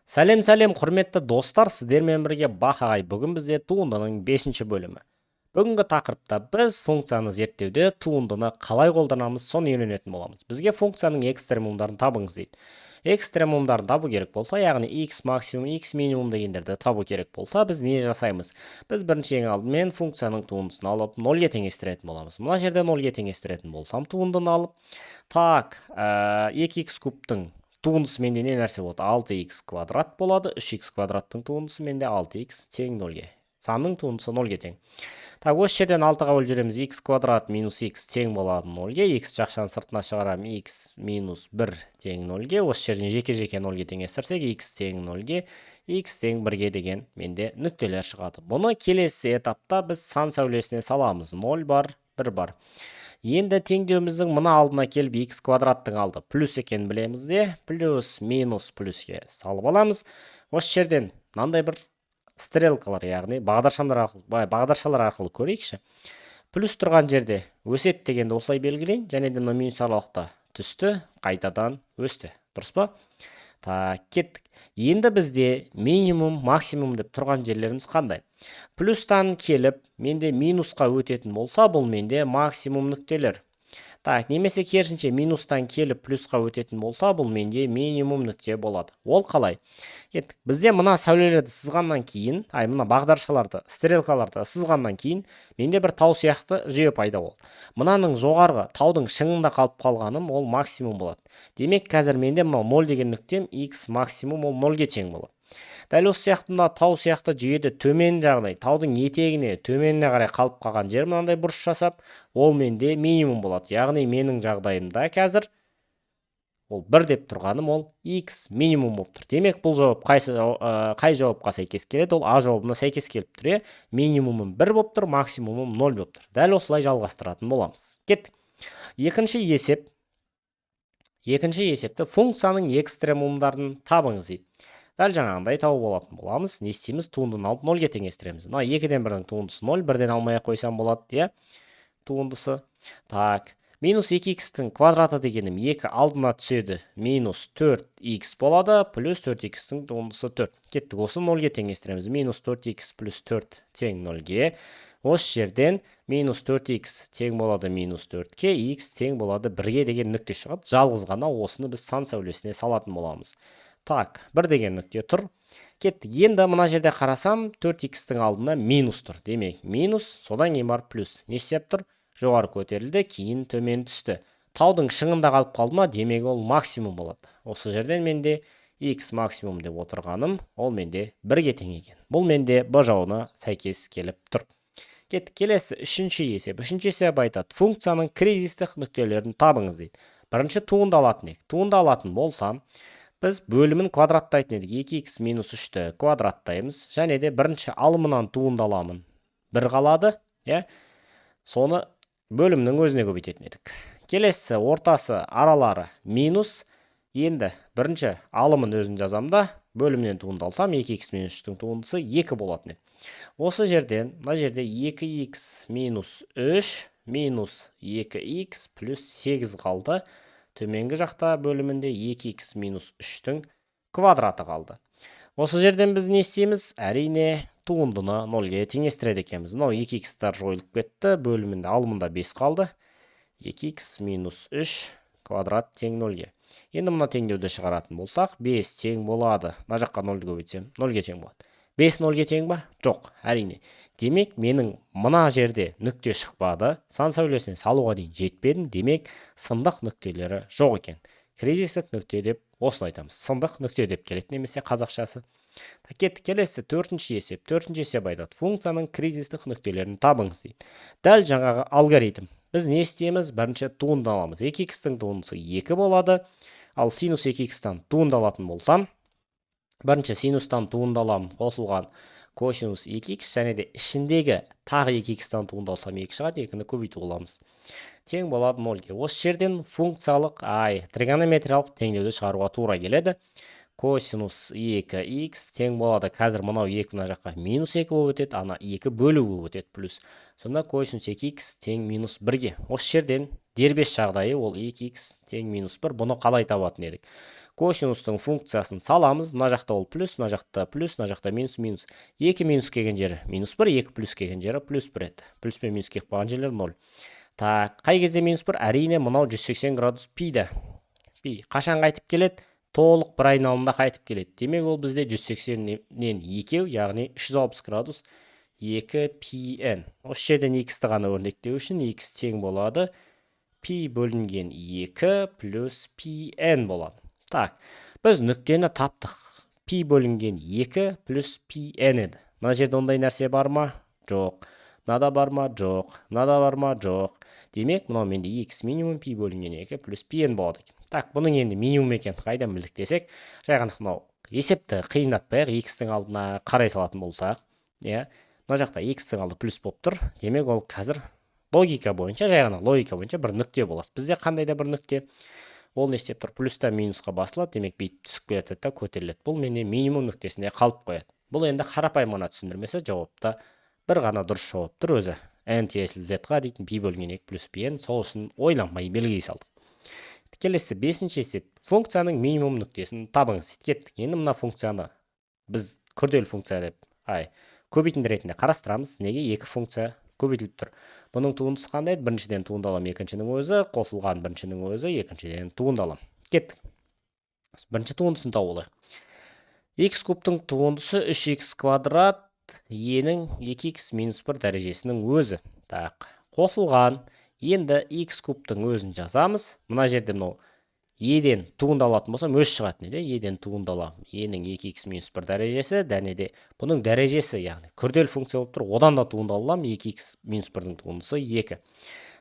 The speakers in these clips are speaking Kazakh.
Сәлем, құрметті достар, сіздермен бірге Бақағай. Бүгін бізде туындының 5-ші бөлімі. Бүгінгі тақырыпта біз функцияны зерттеуде туындыны қалай қолданамыз, соны үйренетін боламыз. Бізге функцияның экстремумдарын табыңыз дейді. Экстремумдарын табу керек болса, яғни x максимум, x минимум дегендерді табу керек болса, біз не жасаймыз? Біз бірінші ең алдымен функцияның туындысын алып, 0-ге теңестіретін боламыз. Мына жерде 0-ге теңестіретін болсам, туындыны алып, 2x кубтың туындысы менде не нәрсе болады? 6x квадрат болады. 3x квадраттың туындысы менде 6x тең 0-ге. Санның туындысы 0-ге тең. Осы жерден 6-ға бөліп жібереміз. X квадрат минус x тең болады 0-ге. X жақшаны сыртына шығарамын. X минус 1 тең 0-ге. Осы жерден жеке-жеке 0-ге теңестірсек, x тең 0-ге, x тең 1-ге деген менде нүктелер шығады. Бұны келесі этапта біз сан сәулесіне саламыз. 0 бар, 1 бар. Енді теңдеуіміздің мұна алдына келіп x квадраттың алды плюс екенін білеміз де, плюс минус плюске салып аламыз. Осы жерден мынандай бір стрелкалар, яғни бағдаршалар арқылы көрейікші. Плюс тұрған жерде өсет дегенді осылай белгілейін, және де минус аралықта түсті, қайтадан өсті. Дұрыс па? Кеттік. Енді бізде минимум, максимум деп тұрған жерлеріміз қандай? Плюстан келіп, менде минусқа өтетін болса, бұл менде максимум нүктелер. Немесе керісінше минустан келіп плюсқа өтетін болса, бұл менде минимум нүкте болады. Ол қалай? Кеттік. Бізде мына сәулелерді сызғаннан кейін, мына бағдаршаларды, стрелкаларды сызғаннан кейін, менде бір тау сияқты жүйе пайда болды. Мынаның жоғарғы таудың шыңында қалып қалғаным, ол максимум болады. Демек, қазір менде 0 деген нүктем x максимум ол 0-ге тең болады. Дәл осы сияқты мына тау сияқты жүйеде төмен жағдай, таудың етегіне, төменіне қарай қалып қалған жер мынандай бұрыш жасап, ол менде минимум болады. Яғни менің жағдайымда қазір ол 1 деп тұрғаным ол x минимум болып тұр. Демек, бұл жауап қай жауапқа сәйкес келеді? Ол а жауабына сәйкес келіп тұр. Минимумым 1 болып тұр, максимумым 0 болып тұр. Дәл осылай жалғастыратын боламыз. Кеттік. Екінші есепті функцияның экстремумдарын табыңыз дейді. Дәл жаңағындай тауып алатын боламыз. Не істейміз? Туындыны алып 0-ге теңестіреміз. 2-ден 1-дің туындысы 0, 1-ден алмай қойсам болады, туындысы. Минус 2x-тің квадраты дегенім 2 алдына түседі. Минус 4x болады, плюс 4x-тің туындысы 4. Кеттік, осы 0-ге теңестіреміз. Минус 4x плюс 4 тең 0-ге. Осы жерден минус 4x тең болады минус 4-ке, x тең болады 1-ге деген нүкте шығады. Жалғыз ғана осыны біз сан сәулесіне салатын боламыз. 1 деген нүкте тұр. Кеттік. Енді мына жерде қарасам, 4x-тің алдына минус тұр. Демек, минус, содан кейін бар плюс. Не істеп тұр? Жоғары көтерілді, кейін төмен түсті. Таудың шыңында қалып қалды ма, демек ол максимум болады. Осы жерден менде x максимум деп отырғаным, ол менде 1-ге тең екен. Бұл менде б жауабына сәйкес келіп тұр. Кеттік. Келесі үшінші есеп айтады. Функцияның кризистік нүктелерін табыңыз дейді. Бірінші туынды алатын едік. Туынды алатын болсам, біз бөлімін квадраттайтын едік. 2x минус 3-ті квадраттаймыз. Және де бірінші алымынан туынды аламын. 1 қалады. Соны бөлімнің өзіне көбейтетін едік. Келесі ортасы аралары минус. Енді бірінші алымын өзін жазамда, бөлімнен туынды алсам, 2x минус 3-тің туындысы 2 болатын еді. Осы жерден, мына жерде 2x минус 3 минус 2x плюс 8 қалды. Төменгі жақта бөлімінде 2x минус 3-тің квадраты қалды. Осы жерден біз не істейміз? Әрине туындыны 0-ге теңестіреді екенбіз. 2x-тар жойылып кетті, бөлімінде алымында 5 қалды. 2x минус 3 квадрат тең 0-ге. Енді мұна теңдеуді шығаратын болсақ, 5 тең болады. Мына жаққа 0-ді көбейтсем, 0-ге тең болады. 5 0-ге тең ба? Жоқ, әрине. Демек, менің мына жерде нүкте шықпады, сан сәулесіне салуға дейін жетпедім. Демек, сындық нүктелері жоқ екен. Кризистік нүкте деп осыны айтамыз. Сындық нүкте деп келеді, немесе қазақшасы. Кеттік. Келесі төртінші есеп айтады. Функцияның кризистік нүктелерін табыңыз дейді. Дәл жаңағы алгоритм. Біз не істейміз? Бірінші туынды аламыз. 2x-тің туындысы 2 болады. Ал синус 2x-тан туынды алатын болсам, бірінші синустан туынды аламын, қосылған косинус 2x, және де ішіндегі тағы 2x-тан туынды алсам 2 шығады, 2-ні көбейту аламыз. Тең болады 0-ге. Осы жерден функциялық тригонометриялық теңдеуді шығаруға тура келеді. Косинус 2x тең болады. Қазір мынау 2 мына жаққа минус 2 болып өтеді, ана 2 бөлу болып өтеді плюс. Сонда косинус 2x тең минус 1-ге. Осы жерден дербес жағдайы ол 2x тең минус 1. Бұны қалай табатын едік? косинустың функциясын саламыз. Мына жақта ол плюс, мына жақта плюс, мына жақта минус, минус. 2 минус келген жері минус 1, 2 плюс келген жері плюс 1 еді. Плюс пен минус келіп қалған жерлер 0. Так, қай кезде минус 1? Әрине мынау 180 градус пида. Пи қашан қайтып келеді? Толық бір айналымда қайтып келеді. Демек ол бізде 180-нен 2, яғни 360 градус 2 пн. Осы жерден x-ті ғана өрнектеу үшін x тең болады пи бөлінген 2 плюс pn болады. Так, біз нүктені таптық. Пи бөлінген 2 плюс pn еді. Мына жерде ондай нәрсе бар ма? Жоқ. Мынада бар ма? Жоқ. Мынада бар ма? Жоқ. Демек, мынау менде x минимум пи бөлінген 2 плюс pn болады екен. Так, бұның енді минимум екен қайдан білдік десек, жай ғана мынау есепті қиындатпайық, x-тің алдына қарай салатын болсақ, иә. Мына жақта x-тің алды плюс болып тұр. Демек, ол қазір логика бойынша, жай ғана логика бойынша бір нүкте болады. Бізде қандай да бір нүкте, ол не істеп тұр? Плюстан минусқа басылады, демек бүйтіп түсіп келеді да көтеріледі. Бұл менде минимум нүктесінде қалып қояды. Бұл енді қарапайым ғана түсіндірмесі, жауапта бір ғана дұрыс жауап тұр өзі. n тиесілі z-ға дейтін пи бөлінген 2 плюс pn, сол үшін ойланбай белгілей салдық. Келесі 5-ші есеп. Функцияның минимум нүктесін табыңыз. Кеттік. Енді мына функцияны біз күрделі функция деп, көбейтінді ретінде қарастырамыз. Неге? Екі функция көбейтіліп тұр. Бұның туындысы қандай? Біріншіден туындалам, екіншінің өзі, қосылған біріншінің өзі, екіншіден туындалам. Кеттік. Бірінші туындысын тауып алайық. X кубтың туындысы 3x квадрат e-нің 2x минус 1 дәрежесінің өзі. Так, қосылған. Енді x кубтың өзін жазамыз. Мына жерде мынау e-ден туындалатын болса, өз шығатын еді. E-ден туындалам. E-нің 2x минус 1 дәрежесі, дәнеде бұның дәрежесі, яғни күрделі функция болып тұр. Одан да туындалам, 2x минус 1-дің туындысы 2.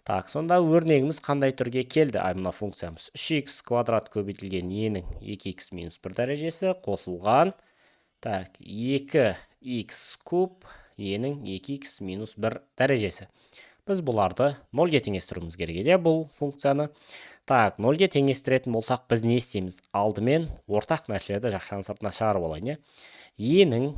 Так, сонда өрнегіміз қандай түрге келді? Мына функциямыз 3x квадрат көбейтілген e-нің 2x минус 1 дәрежесі қосылған. Так, 2x куб e-нің 2x минус 1 дәрежесі. Біз бұларды 0-ге теңестіруіміз керек еді бұл функцияны. Так, 0-ге теңестіретін болсақ, біз не істейміз? Алдымен ортақ нәрселерді жақшаның сыртына шығарып алайын. E-нің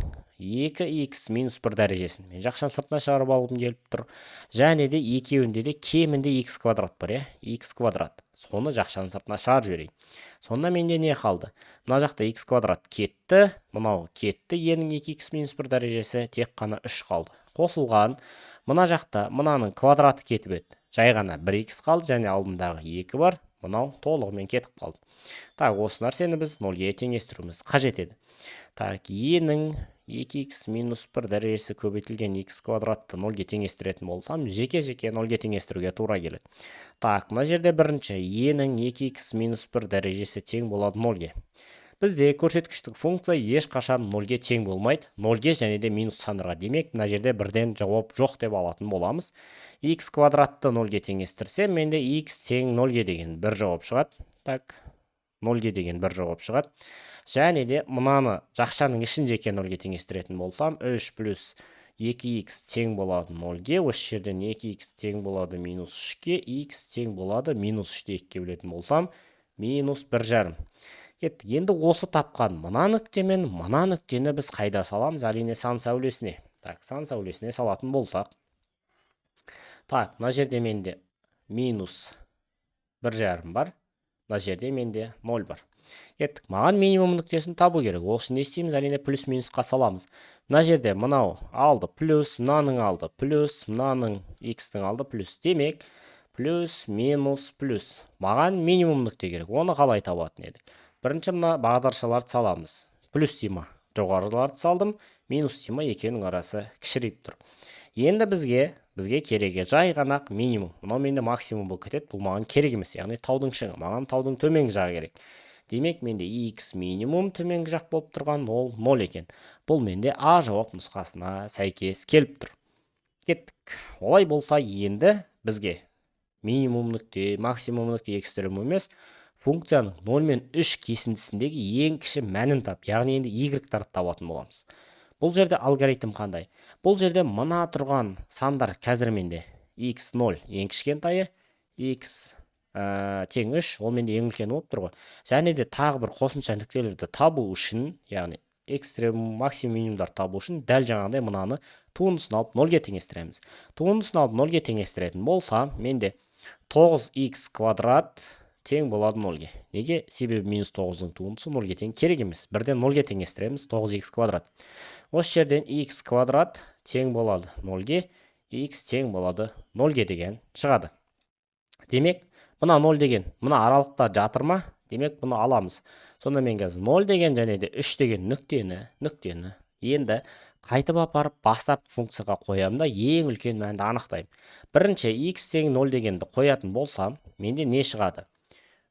2x минус 1 дәрежесін мен жақшаның сыртына шығарып алғым келіп тұр. Және де екеуінде де кемінде x квадрат бар, x квадрат. Соны жақшаның сыртына шығарып жіберейін. Сонда менде не қалды? Мына жақта x квадрат кетті, мынау кетті, e-нің 2x минус 1 дәрежесі тек қана 3 қалды. Қосылған. Мына жақта мынаның квадраты кетіп еді. Жай ғана 1x қалды, және алдындағы 2 бар. Мынау толығымен кетіп қалды. Так, осы нәрсені біз 0-ге теңестіруіміз қажет еді. Так, e-нің 2x минус 1 дәрежесі көбейтілген x квадратты 0-ге теңестіретін болсам, жеке-жеке 0-ге теңестіруге тура келеді. Так, мына жерде бірінші e-нің 2x минус 1 дәрежесі тең болады 0-ге. Бізде көрсеткіштік функция ешқашан 0-ге тең болмайды. 0-ге және де минус сандарға. Демек, мына жерде бірден жауап жоқ деп алатын боламыз. X квадратты 0-ге теңестірсем, менде x тең 0-ге деген бір жауап шығады. Так, 0-ге деген бір жауап шығады. Және де мынаны жақшаның ішін жеке 0-ге теңестіретін болсам, 3 плюс 2x тең болады 0-ге. Осы жерден 2x тең болады минус 3-ке. X тең болады минус 3-те 2-ке бөлетін болсам, минус 1,5. Кеттік. Енді осы тапқан мына нүкте мен мына нүктені біз қайда саламыз? Әрине сан сәулесіне. Так, сан сәулесіне салатын болсақ. Так, мына жерде менде минус 1,5 бар. Мына жерде менде 0 бар. Кеттік. Маған минимум нүктесін табу керек. Ол үшін не істейміз? Әрине плюс минусқа саламыз. Мына жерде мынау алды плюс, мынаның алды плюс, мынаның x-тің алды плюс. Демек, плюс, минус, плюс. Маған минимум нүкте керек. Оны қалай табатын едік? Бірінші мына бағдаршаларды саламыз. Плюс тима жоғарыларды салдым, минус тима екеуінің арасы кішірейіп тұр. Енді бізге керегі жай ғана минимум. Мынау менде максимум болып кетеді. Бұл маған керек емес. Яғни таудың шыңы, маған таудың төменгі жағы керек. Демек, менде x минимум төменгі жақ болып тұрған, ол 0 екен. Бұл менде А жауап нұсқасына сәйкес келіп тұр. Кеттік. Олай болса, енді бізге минимум нүкте, максимум нүкте экстрем емес, функцияның 0 мен 3 кесіндісіндегі ең кіші мәнін тап, яғни енді y-тарды табатын боламыз. Бұл жерде алгоритм қандай? Бұл жерде мына тұрған сандар қазір менде x0 ең кішкентайы, x тең 3, ол менде ең үлкені болып тұр ғой. Және де тағы бір қосымша нүктелерді табу үшін, яғни экстрем, максимум, минимумдар табу үшін дәл жаңағыдай мынаны туындысын алып 0-ге теңестіреміз. Туындысын алып 0-ге теңестіретін болса, менде 9x квадрат тең болады 0-ге. Неге? Себебі минус 9-дың туындысы 0-ге тең керек емес. Бірден 0-ге теңестіреміз 9х квадрат. Осы жерден х квадрат тең болады 0-ге, х тең болады 0-ге деген шығады. Демек, мына 0 деген, мына аралықта жатыр ма? Демек, бұны аламыз. Сонда мен қазір 0 деген және де 3 деген нүктені енді қайтып апарып бастапқы функцияға қоямын да ең үлкен мәнді анықтаймын. Бірінші x тең 0 дегенді қоятын болсам, менде не шығады?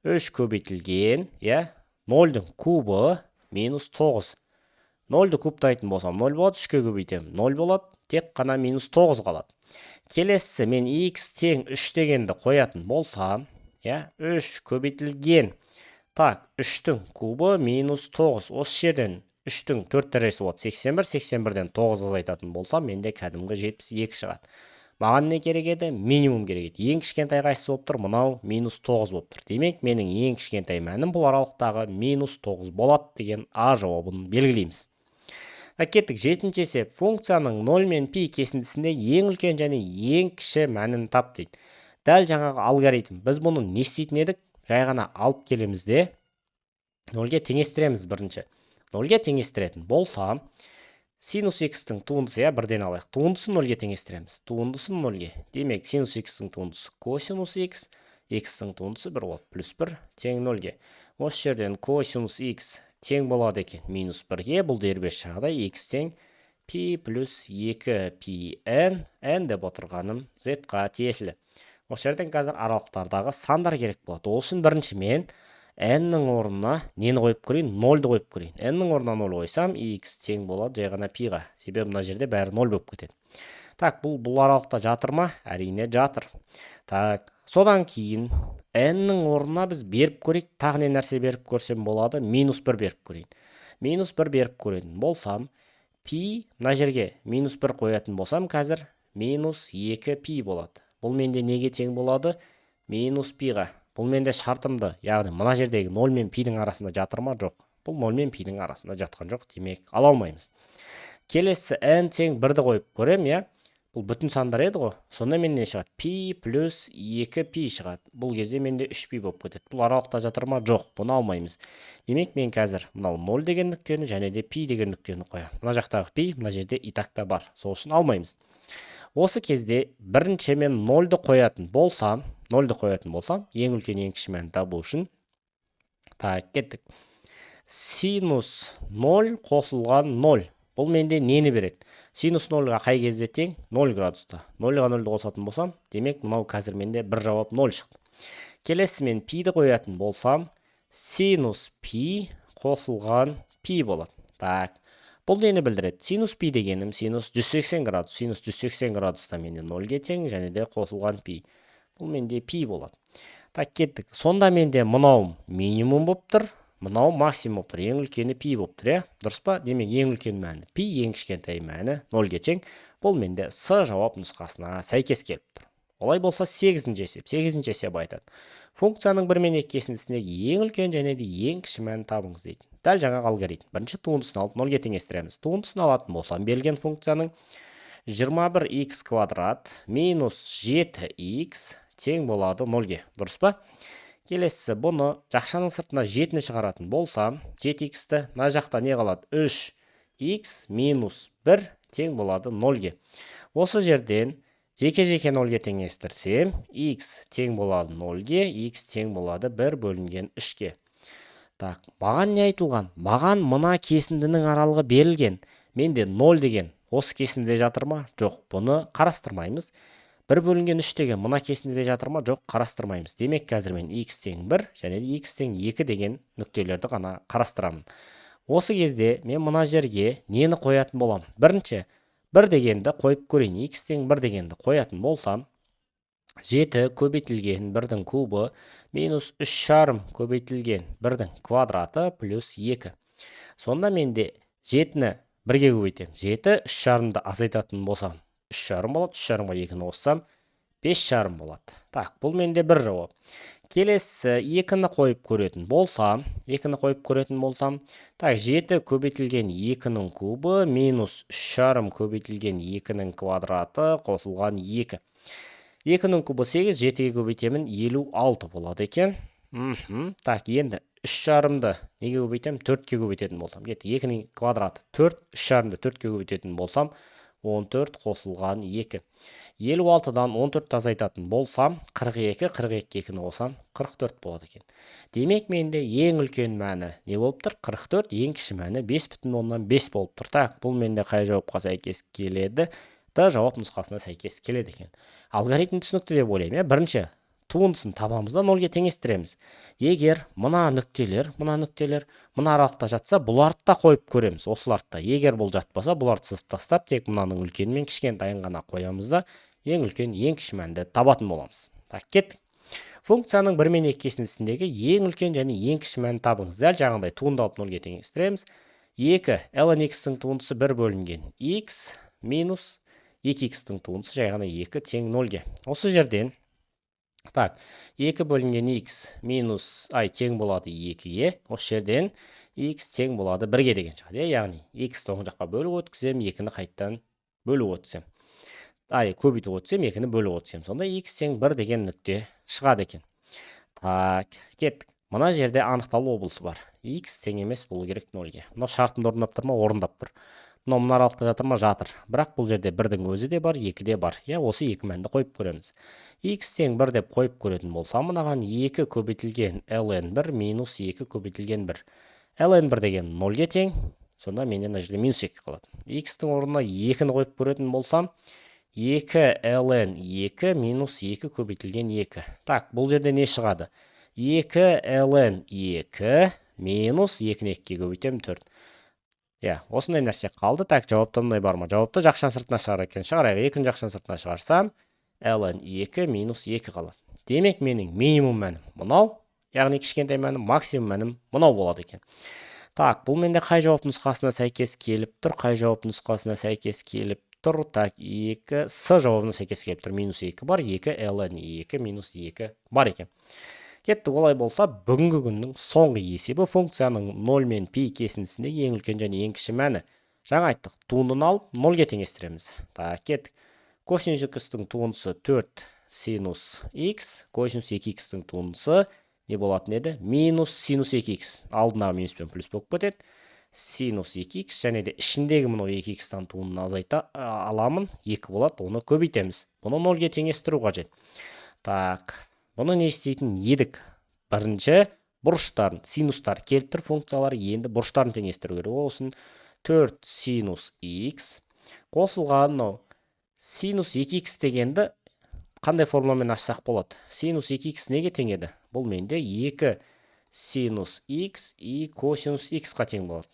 3 көбейтілген, 0-дің кубы минус 9. 0-ді кубтайтын болсам 0 болады, 3-ке көбейтемін 0 болады, тек қана минус 9 қалады. Келесі мен x тең 3 дегенді қоятын болсам, 3 көбейтілген. Так, 3-дің кубы минус 9. Осы жерден 3-дің 4 дәрежесі болады 81, 81-ден 9 азайтатын болсам, менде кәдімгі 72 шығады. Маған не керек еді? Минимум керек еді. Ең кішкентай қайсысы болып тұр? Мынау минус 9 болып тұр. Демек, менің ең кішкентай мәнім бұл аралықтағы минус 9 болады деген А жауабын белгілейміз. Кеттік, 7-ші есеп. Функцияның 0 мен пи кесіндісінде ең үлкен және ең кіші мәнін тап дейді. Дәл жаңағы алгоритм. Біз бұны не істейтін едік? Жай ғана алып келеміз де 0-ге теңестіреміз бірінші. 0-ге теңестіретін болса, синус x-тің туындысы, бірден алайық. Туындысын 0-ге теңестіреміз. Туындысын 0-ге. Демек, синус x-тің туындысы косинус x, x-тің туындысы 1 болады, плюс 1 тең 0-ге. Осы жерден косинус x тең болады екен, минус 1-ге. Бұл дербес жағдай x тең пи плюс 2 пи n, n деп отырғаным z-ға тиесілі. Осы жерден қазір аралықтардағы сандар керек болады. Ол үшін бірінші мен n-нің орнына нені қойып көрейін? 0-ды қойып көрейін. n-нің орнына 0 қойсам, x тең болады жай ғана пиға. Себебі мына жерде бәрі 0 болып кетеді. Так, бұл аралықта жатыр ма? Әрине жатыр. Так, содан кейін n-нің орнына біз беріп көрейік. Тағы не нәрсе беріп көрсем болады? Минус 1 беріп көрейін. Минус 1 беріп көретін болсам, пи, мына жерге минус 1 қоятын болсам, қазір минус 2 пи болады. Бұл менде неге тең болады? Минус пиға. Бұл менде шартымды, яғни мына жердегі 0 мен пидің арасында жатыр ма? Жоқ. Бұл 0 мен пидің арасында жатқан жоқ, демек ала алмаймыз. Келесі n тең 1-ді қойып көрем, Бұл бүтін сандар еді ғой. Сонда мен не шығады? Пи плюс 2 пи шығады. Бұл кезде менде 3 пи болып кетеді. Бұл аралықта жатыр ма? Жоқ. Бұны алмаймыз. Демек мен қазір мынау 0 деген нүктені және де пи деген нүктені қоямын. Мына жақтағы пи, мына жерде итакта бар. Сол үшін алмаймыз. Осы кезде бірінші мен 0-ды қоятын болсам, ең үлкен ең кіші мәнін табу үшін. Так, кеттік. Синус 0 қосылған 0. Бұл менде нені береді? Синус 0-ға қай кезде тең? 0 градуста. 0-ға 0-ді қосатын болсам, демек мынау қазір менде бір жауап 0 шықты. Келесі мен пиді қоятын болсам, синус пи қосылған пи болады. Так. Бұл нені білдіреді? Синус пи дегенім синус 180 градус. Синус 180 градуста менде 0-ге тең және де қосылған пи. Бұл менде пи болады. Так, кеттік. Сонда менде мынау минимум болып тұр, мынау максимум болып тұр. Ең үлкені пи болып тұр, Дұрыс па? Демек, ең үлкен мәні пи, ең кішкентай мәні 0-ге тең. Бұл менде С жауап нұсқасына сәйкес келіп тұр. Олай болса 8-ші есеп. 8-ші есеп айтады. Функцияның 1 мен 2 кесіндісіндегі ең үлкен және де ең кіші мәнін табыңыз дейді. Дәл жаңағы алгоритм. Бірінші туындысын алып 0-ге теңестіреміз. Туындысын алатын болсам, берілген функцияның 21x квадрат минус 7x тең болады 0-ге. Дұрыс па? Келесі бұны жақшаның сыртына 7-ні шығаратын болсам, 7x-ті мына жақта не қалады? 3x минус 1 тең болады 0-ге. Осы жерден жеке-жеке 0-ге теңестірсем, x тең болады 0-ге, x тең болады 1 бөлінген 3-ге. Так, маған не айтылған? Маған мына кесіндінің аралығы берілген. Менде 0 деген осы кесінде жатыр ма? Жоқ, бұны қарастырмаймыз. 1 бөлінген 3 деген мына кесінде жатыр ма? Жоқ, қарастырмаймыз. Демек, қазір мен x тең 1 және де x тең 2 деген нүктелерді ғана қарастырамын. Осы кезде мен мына жерге нені қоятын болам? Бірінші, 1 дегенді қойып көрейін. X тең 1 дегенді қоятын болсам, 7 көбейтілген 1-дің кубы минус 3 шарым көбейтілген 1-дің квадраты плюс 2. Сонда менде 7-ні 1-ге көбейтем. 7 3 шарымды азайтатын болсам, 3 шарым болады. 3 шарымға 2-ні қоссам, 5 шарым болады. Так, бұл менде бір жауап. Келесі 2-ні қойып көретін болсам, так, 7 көбейтілген 2-нің кубы минус 3 шарым көбейтілген 2-нің квадраты қосылған 2. 2-нің кубы 8, 7-ге көбейтемін 56 болады екен. Так, енді 3,5-ді неге көбейтем? 4-ке көбейтетін болсам. Кетті, 2-нің квадраты 4, 3,5-ді 4-ке көбейтетін болсам, 14 қосылған 2. 56-дан 14 азайтатын болсам, 42, 42 2-ні қосам, 44 болады екен. Демек, менде ең үлкен мәні не болып тұр? 44, ең кіші мәні 5,5 болып тұр. Так, бұл менде қай жауапқа сәйкес келеді? Д жауап нұсқасына сәйкес келеді екен. Алгоритм түсінікті деп ойлаймын. Бірінші туындысын табамыз да 0-ге теңестіреміз. Егер мына нүктелер, мына аралықта жатса, бұларды да қойып көреміз. Осыларды да. Егер бұл жатпаса, бұларды сызып тастап, тек мынаның үлкен мен кішкентайын ғана қоямыз да, ең үлкен, ең кіші мәнді табатын боламыз. Так, кеттік. Функцияның 1 мен 2 кесіндісіндегі ең үлкен және ең кіші мәнін табыңыз. Дәл жаңағыдай туынды алып 0-ге теңестіреміз. 2 ln x-тің туындысы 1 бөлінген x минус 2x-тің туындысы жай ғана 2 тең 0-ге. Осы жерден так, 2 бөлінген x тең болады 2-ге. Осы жерден x тең болады 1-ге деген шығады. Яғни, x-ті оң жаққа бөліп өткізем, 2-ні қайттан бөліп өткізем. Көбейтіп өтсем, 2-ні бөліп өтсем. Сонда x тең 1 деген нүкте шығады екен. Так, кеттік. Мына жерде анықталу облысы бар. X тең емес болу керек 0-ге. Мына шартымды орындап тұр ма? Орындап тұр. Мына аралықта жатыр ма? Жатыр. Бірақ бұл жерде 1-дің өзі де бар, 2 де бар. Осы 2 мәнді қойып көреміз. X тең 1 деп қойып көретін болсам, мынаған 2 көбейтілген ln1 минус 2 көбейтілген 1. ln1 деген 0-ге тең. Сонда менен мына жерде минус 2 қалады. X-тің орнына 2-ні қойып көретін болсам, 2 ln2 минус 2 көбейтілген 2. Так, бұл жерде не шығады? 2 ln2 минус 2-ні 2-ге көбейтем 4. Осындай нәрсе қалды. Так, жауапта мындай бар ма? Жауапта жақшан сыртына шығар екен. Шығарайық, 2-ні жақшан сыртына шығарсам, ln2 минус 2 қалады. Демек, менің минимум мәнім мынау, яғни кішкентай мәнім, максимум мәнім мынау болады екен. Так, бұл менде қай жауап нұсқасына сәйкес келіп тұр? Қай жауап нұсқасына сәйкес келіп тұр? Так, 2 с жауабына сәйкес келіп тұр. Минус 2 бар, 2 ln2 минус 2 бар екен. Кетті, олай болса, бүгінгі күннің соңғы есебі функцияның 0 мен пи кесіндісіндегі ең үлкен және ең кіші мәні. Жаңа айттық, туындыны алып 0-ге теңестіреміз. Так, кеттік. Косинус x-тің туындысы 4 синус x, косинус 2x-тің туындысы не болатын еді? Минус синус 2x. Алдына минус пен плюс болып кетеді. Синус 2x және де ішіндегі мұны 2x-тан туындыны азайта аламын. 2 болады, оны көбейтеміз. Бұны 0-ге теңестіру қажет. Так, бұны не істейтін едік? Бірінші бұрыштарын, синустар келіп тұр функциялары, енді бұрыштарын теңестіру керек. Осын 4 синус x қосылған синус 2x дегенді қандай формуламен ашсақ болады? Синус 2x неге тең еді? Бұл менде 2 синус x и косинус x-қа тең болады.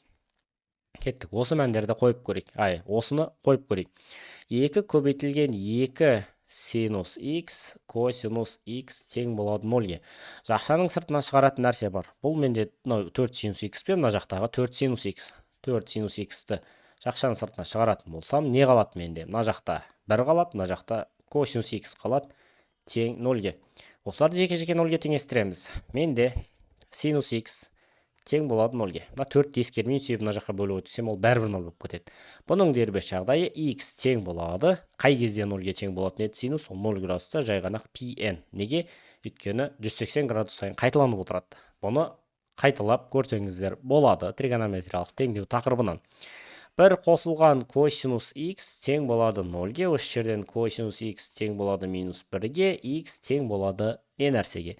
Кеттік, осы мәндерді қойып көрейік. Осыны қойып көрейік. 2 көбейтілген 2 синус x, косинус x тең болады 0-ге. Жақшаның сыртына шығаратын нәрсе бар. Бұл менде 4 синус x пен, мына жақтағы 4 синус x. 4 синус x-ті жақшаның сыртына шығаратын болсам, не қалады менде? Мына жақта 1 қалады, мына жақта косинус x қалады тең 0-ге. Осыларды жеке-жеке 0-ге теңестіреміз. Менде синус x тең болады 0-ге. Мына 4 ескермейін, себебі мына жаққа бөліп өтсем, ол бәрібір 0 болып кетеді. Бұның дербес жағдайы x тең болады. Қай кезде 0-ге тең болатын еді синус? Ол 0 градуста жай ғана pn. Неге? Өйткені 180 градус сайын қайталанып отырады. Бұны қайталап көрсеңіздер болады тригонометриялық теңдеу тақырыбынан. Бір қосылған косинус x тең болады 0-ге. Осы жерден косинус x тең болады минус 1-ге. X тең болады не нәрсеге?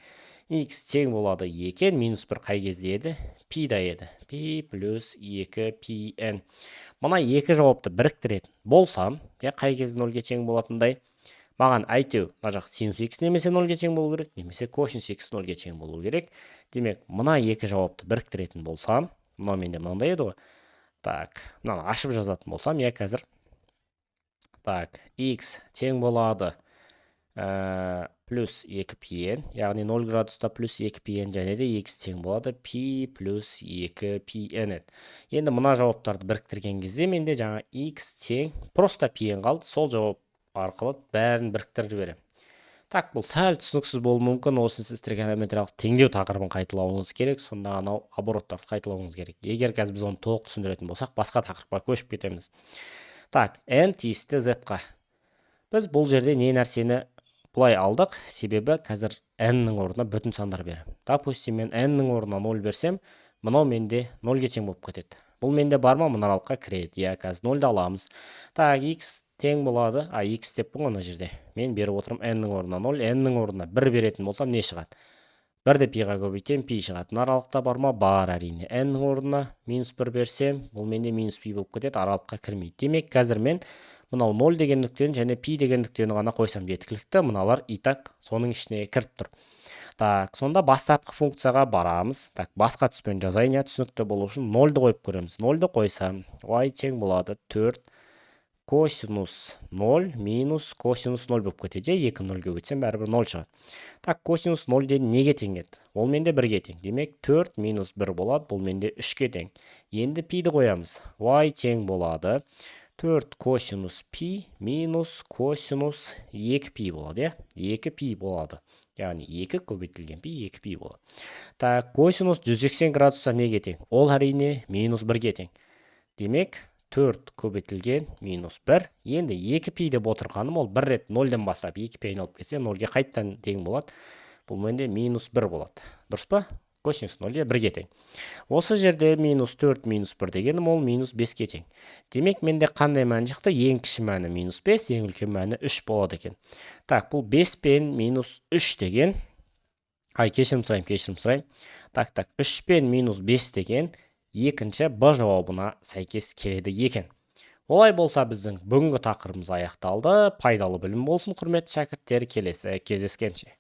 X тең болады 2, минус 1 қай кезде еді? Пи-да еді. Пи плюс 2 pn. Мұна 2 жауапты біріктіретін болсам, қай кезде 0-ге тең болатындай? Маған әйтеу, мына жақ синус x немесе 0-ге тең болу керек, немесе косинус x 0-ге тең болу керек. Демек, мына 2 жауапты біріктіретін болсам, мына менде мынандай еді ғой. Так, мынаны ашып жазатын болсам, қазір. Так, x тең болады плюс 2 pn, яғни 0 градуста плюс 2 pn және де x тең болады p плюс 2 pn еді. Енді мына жауаптарды біріктірген кезде менде жаңа x тең просто pn қалды. Сол жауап арқылы бәрін біріктіріп жіберем. Так, бұл сәл түсініксіз болуы мүмкін. Осын сіз тригонометриялық теңдеу тақырыбын қайталауыңыз керек. Сонда анау обороттарды қайталауыңыз керек. Егер қазір біз оны толық түсіндіретін болсақ, басқа тақырыпқа көшіп кетеміз. Так, n тиісті z-қа. Біз бұл жерде не нәрсені Бұлай алдық, себебі қазір n-нің орнына бүтін сандар берем. Допустим, мен n-нің орнына 0 берсем, мынау менде 0-ге тең болып кетеді. Бұл менде бар ма? Мына аралыққа кіреді. Я, қазір 0-ды аламыз. Так, x тең болады. X деп бұл ана жерде. Мен беріп отырым n-нің орнына 0, n-нің орнына 1 беретін болсам не шығады? 1-ді пиға көбейтем, пи шығады. Мына аралықта бар ма? Бар әрине. n-нің орнына -1 берсем, бұл менде -пи болып кетеді, аралыққа кірмейді. Демек, қазір мен мынау 0 деген нүктені және пи деген нүктені ғана қойсам жеткілікті. Мыналар итак соның ішіне кіріп тұр. Так, сонда бастапқы функцияға барамыз. Так, басқа түспен жазайын, түсінікті болу үшін 0-ды қойып көреміз. 0-ды қойсам, y тең болады 4 косинус 0 минус косинус 0 болып кетеді. 2 0-ге өтсем, бәрібір 0 шығады. Так, косинус 0 ден неге тең еді? Ол менде 1-ге тең. Демек, 4 минус 1 болады, бұл менде 3-ге тең. Енді пиді қоямыз. Y тең болады 4 косинус пи минус косинус 2пи болады. 2пи болады. Яғни 2 көбейтілген пи 2пи болады. Так, косинус 180 градуста неге тең? Ол әрине минус 1-ге тең. Демек, 4 көбейтілген минус 1. Енді 2пи деп отырғаным, ол 1 рет 0-ден бастап 2пи айналып кетсе, 0-ге қайттан тең болады. Бұл менде минус 1 болады. Дұрыс па? Косинус 0-ге 1-ге тең. Осы жерде минус 4 минус 1 дегенім ол минус 5-ке тең. Демек, менде қандай мән шықты? Ең кіші мәні минус 5, ең үлкен мәні 3 болады екен. Так, бұл 5 пен минус 3 деген, кешірім сұрайым. Так, 3 пен минус 5 деген екінші Б жауабына сәйкес келеді екен. Олай болса, біздің бүгінгі тақырыбымыз аяқталды. Пайдалы білім болсын, құрметті шәкірттер, келесі кездескенше.